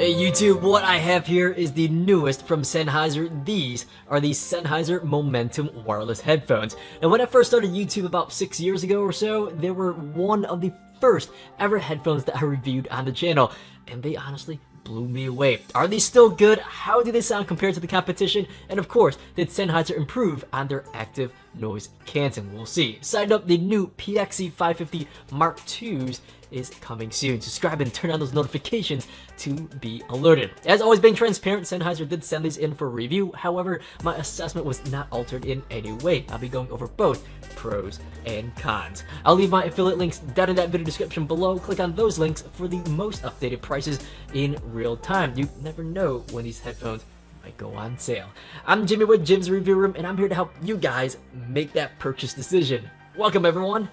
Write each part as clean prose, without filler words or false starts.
Hey YouTube, what I have here is the newest from Sennheiser. These are the Sennheiser Momentum wireless headphones. And when I first started YouTube about 6 years ago or so, they were one of the first ever headphones that I reviewed on the channel, and they honestly blew me away. Are these still good? How do they sound compared to the competition? And of course, did Sennheiser improve on their active noise canceling? We'll see. Side up, the new PXC 550 Mark IIs is coming soon. Subscribe and turn on those notifications to be alerted. As always, being transparent, Sennheiser did send these in for review. However, my assessment was not altered in any way. I'll be going over both pros and cons. I'll leave my affiliate links down in that video description below. Click on those links for the most updated prices in real time. You never know when these headphones might go on sale. I'm Jimmy with Jim's Review Room, and I'm here to help you guys make that purchase decision. Welcome everyone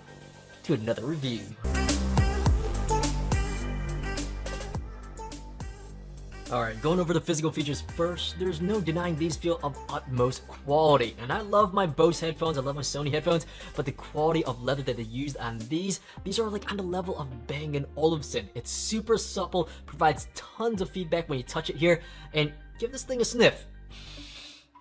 to another review. Alright, going over the physical features first, there's no denying these feel of utmost quality. And I love my Bose headphones, I love my Sony headphones, but the quality of leather that they used on these are like on the level of Bang & Olufsen. It's super supple, provides tons of feedback when you touch it here, and give this thing a sniff.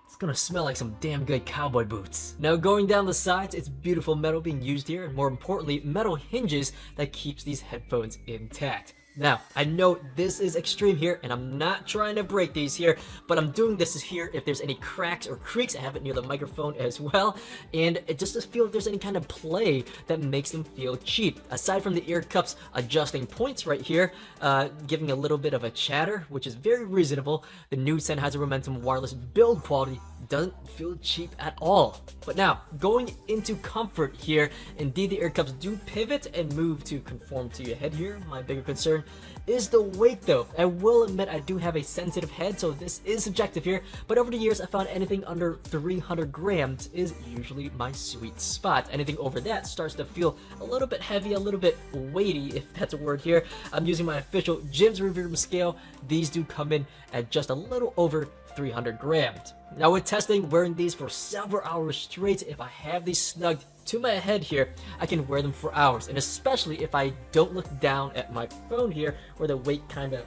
It's gonna smell like some damn good cowboy boots. Now going down the sides, it's beautiful metal being used here, and more importantly, metal hinges that keeps these headphones intact. Now, I know this is extreme here, and I'm not trying to break these here, but I'm doing this here if there's any cracks or creaks. I have it near the microphone as well, and it just doesn't feel if there's any kind of play that makes them feel cheap. Aside from the ear cups adjusting points right here, giving a little bit of a chatter, which is very reasonable, the new Sennheiser Momentum wireless build quality doesn't feel cheap at all. But now, going into comfort here, indeed the ear cups do pivot and move to conform to your head here. My bigger concern is the weight though. I will admit I do have a sensitive head, so this is subjective here, but over the years I found anything under 300 grams is usually my sweet spot. Anything over that starts to feel a little bit heavy, a little bit weighty, if that's a word here. I'm using my official Jim's Review Room scale. These do come in at just a little over 300 grams. Now with testing, wearing these for several hours straight, if I have these snugged to my head here, I can wear them for hours, and especially if I don't look down at my phone here where the weight kind of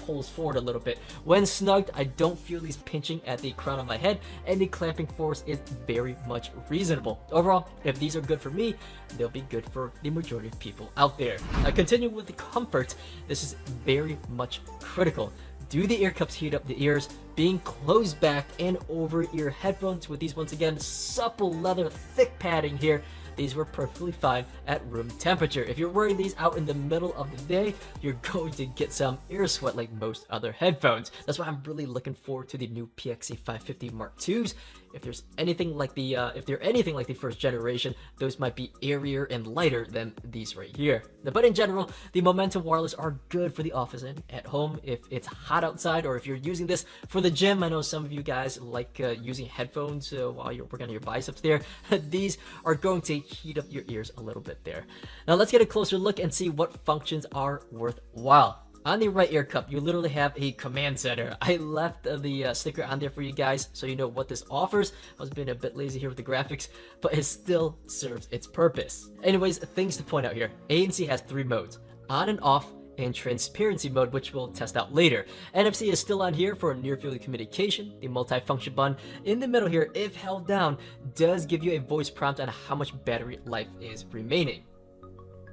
pulls forward a little bit. When snugged, I don't feel these pinching at the crown of my head, and the clamping force is very much reasonable. Overall, if these are good for me, they'll be good for the majority of people out there. I continue with the comfort. This is very much critical. Do the ear cups heat up the ears? Being closed back and over ear headphones with these, once again, supple leather, thick padding here, these were perfectly fine at room temperature. If you're wearing these out in the middle of the day, you're going to get some ear sweat like most other headphones. That's why I'm really looking forward to the new PXC 550 Mark IIs. If they're anything like the first generation, those might be airier and lighter than these right here. But in general, the Momentum wireless are good for the office and at home if it's hot outside, or if you're using this for the gym. I know some of you guys like using headphones while you're working on your biceps there. These are going to heat up your ears a little bit there. Now let's get a closer look and see what functions are worthwhile. On the right ear cup, you literally have a command center. I left the sticker on there for you guys so you know what this offers. I was being a bit lazy here with the graphics, but it still serves its purpose. Anyways, things to point out here. ANC has 3 modes: on and off, and transparency mode, which we'll test out later. NFC is still on here for near-field communication. The multi-function button in the middle here, if held down, does give you a voice prompt on how much battery life is remaining.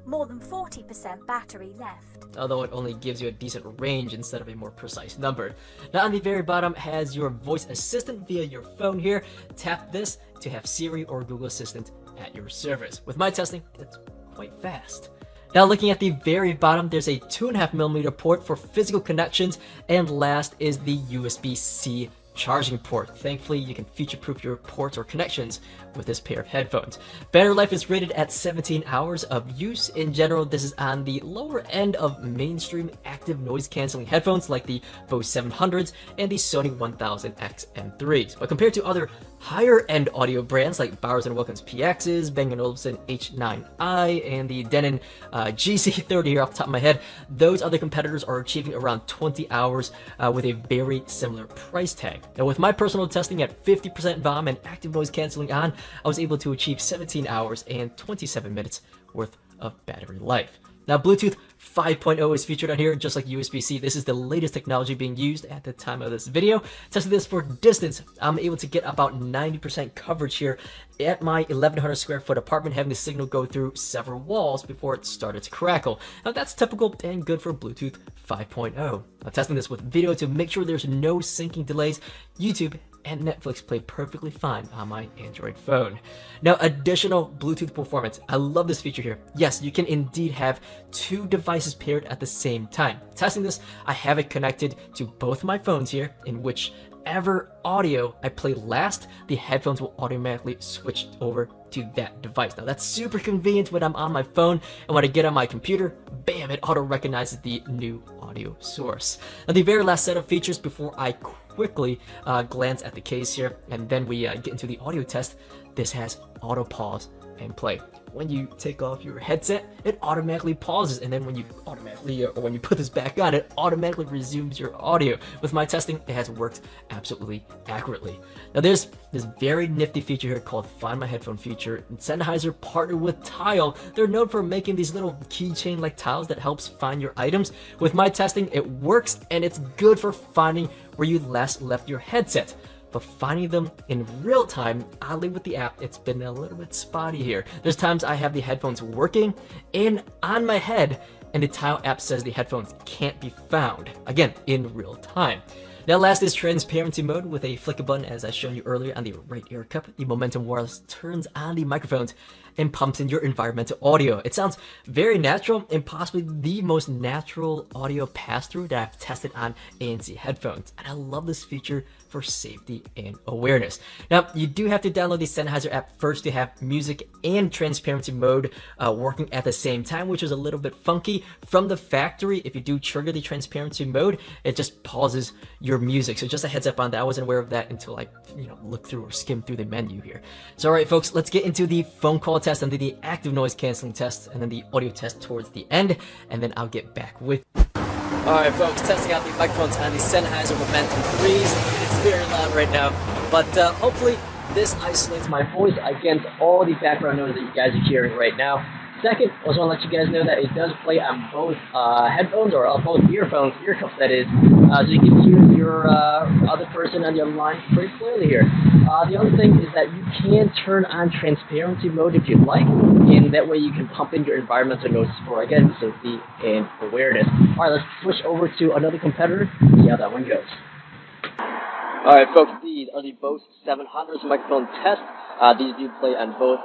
More than 40% battery left. Although it only gives you a decent range instead of a more precise number. Now on the very bottom has your voice assistant via your phone here. Tap this to have Siri or Google Assistant at your service. With my testing, it's quite fast. Now looking at the very bottom, there's a 2.5mm port for physical connections, and last is the USB-C charging port. Thankfully, you can future-proof your ports or connections with this pair of headphones. Battery life is rated at 17 hours of use. In general, this is on the lower end of mainstream active noise canceling headphones like the Bose 700s and the Sony 1000X M3s. But compared to other higher end audio brands like Bowers & Wilkins PXs, Bang & Olufsen H9i, and the Denon GC30 here off the top of my head, those other competitors are achieving around 20 hours with a very similar price tag. Now with my personal testing at 50% volume and active noise canceling on, I was able to achieve 17 hours and 27 minutes worth of battery life. Now, Bluetooth 5.0 is featured on here, just like USB-C. This is the latest technology being used at the time of this video. Testing this for distance, I'm able to get about 90% coverage here at my 1,100 square foot apartment, having the signal go through several walls before it started to crackle. Now, that's typical and good for Bluetooth 5.0. Now, testing this with video to make sure there's no syncing delays. YouTube and Netflix play perfectly fine on my Android phone. Now, additional Bluetooth performance. I love this feature here. Yes, you can indeed have two devices paired at the same time. Testing this, I have it connected to both my phones here, in whichever audio I play last, the headphones will automatically switch over to that device. Now, that's super convenient when I'm on my phone, and when I get on my computer, bam, it auto recognizes the new audio source. Now, the very last set of features before I quickly glance at the case here, and then we get into the audio test. This has auto pause and play. When you take off your headset, it automatically pauses, and then when you when you put this back on, it automatically resumes your audio. With my testing, it has worked absolutely accurately. Now, there's this very nifty feature here called Find My Headphone feature. And Sennheiser partnered with Tile. They're known for making these little keychain-like tiles that helps find your items. With my testing, it works, and it's good for finding where you last left your headset. But finding them in real time, oddly with the app, it's been a little bit spotty here. There's times I have the headphones working and on my head, and the Tile app says the headphones can't be found, again, in real time. Now, last is transparency mode. With a flick of button, as I showed you earlier on the right ear cup, the Momentum Wireless turns on the microphones and pumps in your environmental audio. It sounds very natural and possibly the most natural audio pass-through that I've tested on ANC headphones. And I love this feature for safety and awareness. Now, you do have to download the Sennheiser app first to have music and transparency mode working at the same time, which is a little bit funky. From the factory, if you do trigger the transparency mode, it just pauses your music. So just a heads up on that. I wasn't aware of that until I looked through or skimmed through the menu here. So all right, folks, let's get into the phone call test and then the active noise canceling test and then the audio test towards the end, and then I'll get back with you. Alright folks, testing out the microphones on the Sennheiser Momentum 3s. It's very loud right now, but hopefully this isolates my voice against all the background noise that you guys are hearing right now. Second, I also want to let you guys know that it does play on both headphones, or both earphones, ear cups that is, so you can hear your other person on your line pretty clearly here. The other thing is that you can turn on transparency mode if you'd like, and that way you can pump in your environmental noise for, again, safety and awareness. Alright, let's switch over to another competitor, see how that one goes. Alright folks, these are the Bose 700s microphone test. These do play on both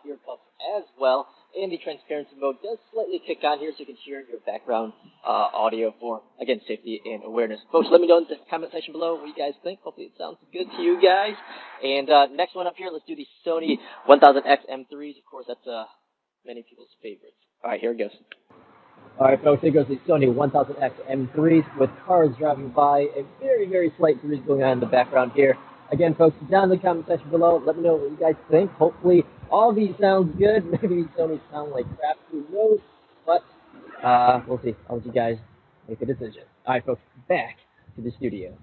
ear cups as well. And the transparency mode does slightly kick on here, so you can hear your background audio for, again, safety and awareness. Folks, let me know in the comment section below what you guys think. Hopefully it sounds good to you guys. And next one up here, let's do the Sony 1000X M3s. Of course, that's many people's favorites. All right, here it goes. All right, folks, here goes the Sony 1000X M3s with cars driving by. A very, very slight breeze going on in the background here. Again, folks, down in the comment section below, let me know what you guys think. Hopefully, all of these sounds good. Maybe these Sony sound like crap, who knows? But we'll see. I'll let you guys make a decision. All right, folks, back to the studio.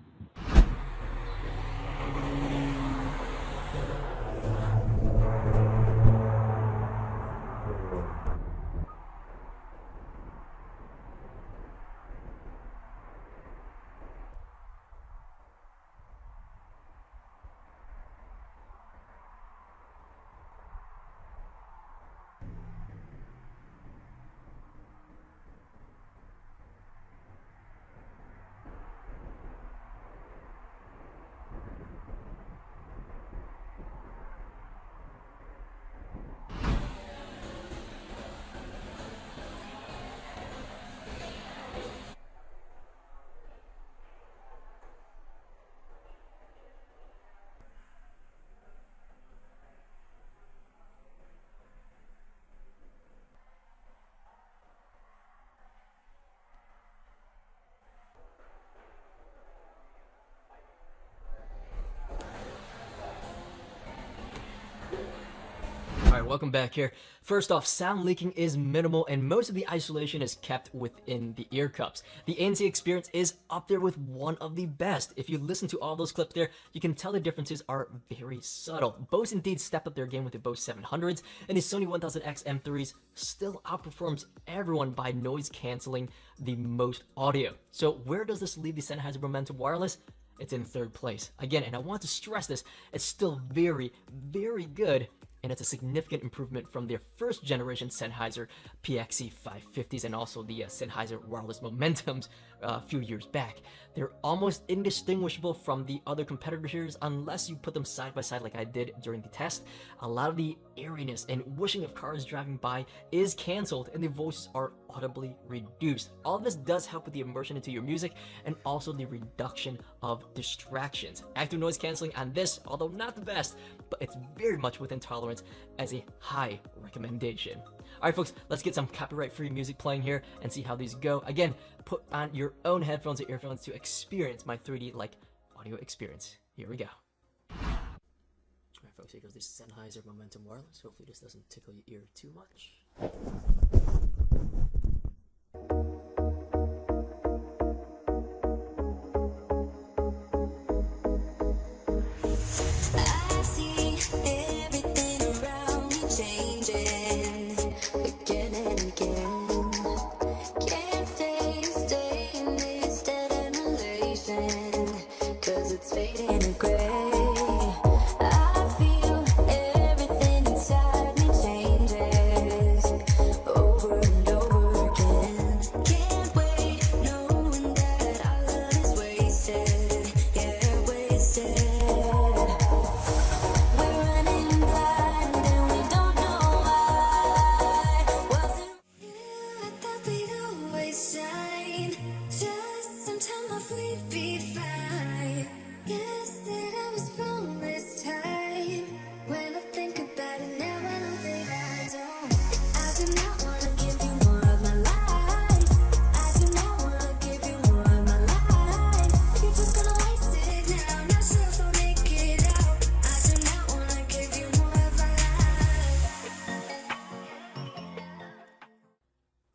Alright, welcome back here. First off, sound leaking is minimal and most of the isolation is kept within the ear cups. The ANC experience is up there with one of the best. If you listen to all those clips there, you can tell the differences are very subtle. Bose indeed stepped up their game with the Bose 700s, and the Sony 1000X M3s still outperforms everyone by noise canceling the most audio. So where does this leave the Sennheiser Momentum Wireless? It's in third place. Again, and I want to stress this, it's still very, very good, and it's a significant improvement from their first generation Sennheiser PXE 550s and also the Sennheiser wireless Momentums a few years back. They're almost indistinguishable from the other competitors unless you put them side by side like I did during the test. A lot of the airiness and whooshing of cars driving by is cancelled and the voices are audibly reduced. All of this does help with the immersion into your music and also the reduction of distractions. Active noise cancelling on this, although not the best, but it's very much within tolerance as a high recommendation. Alright folks, let's get some copyright-free music playing here and see how these go. Again, put on your own headphones or earphones to experience my 3D-like audio experience. Here we go. Alright folks, here goes this Sennheiser Momentum Wireless. Hopefully this doesn't tickle your ear too much.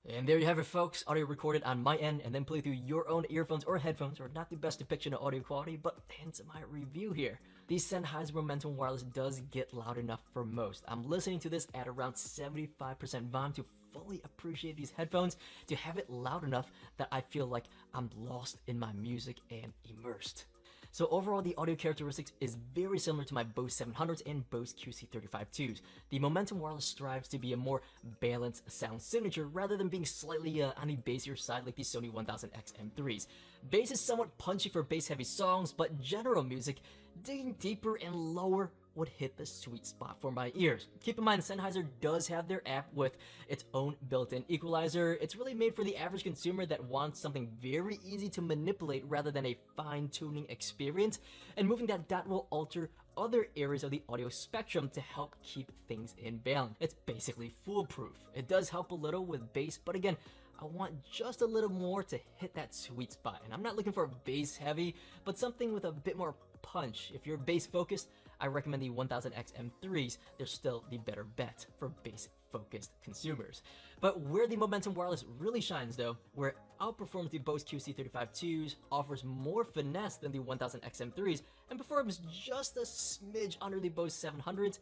And there you have it folks, audio recorded on my end and then played through your own earphones or headphones are not the best depiction of audio quality, but hence my review here. The Sennheiser Momentum Wireless does get loud enough for most. I'm listening to this at around 75% volume to fully appreciate these headphones, to have it loud enough that I feel like I'm lost in my music and immersed. So overall, the audio characteristics is very similar to my Bose 700s and Bose QC35-2s. The Momentum Wireless strives to be a more balanced sound signature rather than being slightly on the bassier side like the Sony 1000X M3s. Bass is somewhat punchy for bass-heavy songs, but general music, digging deeper and lower would hit the sweet spot for my ears. Keep in mind, Sennheiser does have their app with its own built-in equalizer. It's really made for the average consumer that wants something very easy to manipulate rather than a fine-tuning experience, and moving that dot will alter other areas of the audio spectrum to help keep things in balance. It's basically foolproof. It does help a little with bass, but again, I want just a little more to hit that sweet spot, and I'm not looking for bass heavy, but something with a bit more punch. If you're bass focused, I recommend the 1000X M3s. They're still the better bet for bass focused consumers. But where the Momentum Wireless really shines though, where it outperforms the Bose QC35-2s, offers more finesse than the 1000X M3s, and performs just a smidge under the Bose 700s,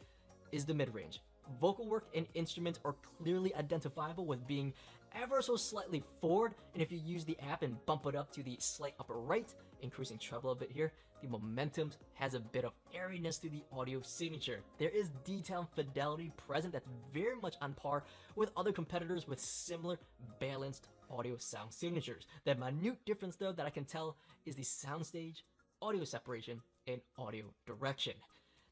is the mid-range. Vocal work and instruments are clearly identifiable with being ever so slightly forward, and if you use the app and bump it up to the slight upper right, increasing treble a bit here, the Momentum has a bit of airiness to the audio signature. There is detail and fidelity present that's very much on par with other competitors with similar balanced audio sound signatures. The minute difference though that I can tell is the soundstage, audio separation, and audio direction.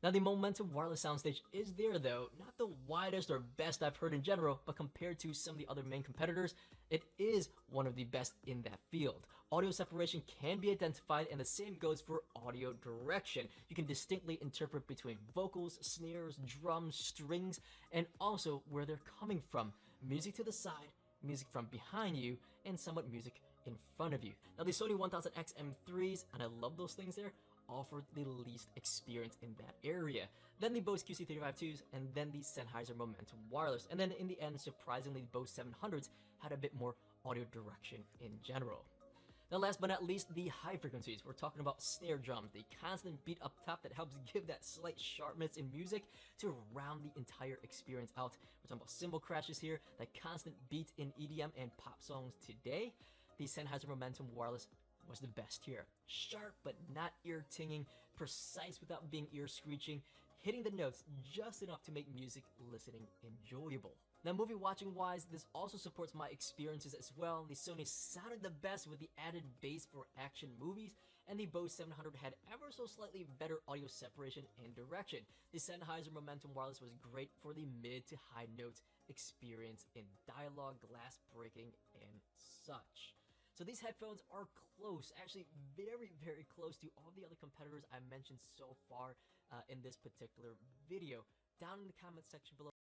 Now the Momentum Wireless soundstage is there though, not the widest or best I've heard in general, but compared to some of the other main competitors, it is one of the best in that field. Audio separation can be identified and the same goes for audio direction. You can distinctly interpret between vocals, snares, drums, strings, and also where they're coming from. Music to the side, music from behind you, and somewhat music in front of you. Now the Sony 1000X M3s, and I love those things there, offered the least experience in that area. Then the Bose QC35-2s, and then the Sennheiser Momentum Wireless. And then in the end, surprisingly, the Bose 700s had a bit more audio direction in general. Now last but not least, the high frequencies. We're talking about snare drums, the constant beat up top that helps give that slight sharpness in music to round the entire experience out. We're talking about cymbal crashes here, that constant beat in EDM and pop songs today. The Sennheiser Momentum Wireless was the best here. Sharp but not ear-tinging, precise without being ear-screeching, hitting the notes just enough to make music listening enjoyable. Now movie watching wise, this also supports my experiences as well. The Sony sounded the best with the added bass for action movies, and the Bose 700 had ever so slightly better audio separation and direction. The Sennheiser Momentum Wireless was great for the mid to high notes experience in dialogue, glass breaking, and such. So these headphones are close, actually very close to all the other competitors I mentioned so far in this particular video. Down in the comment section below,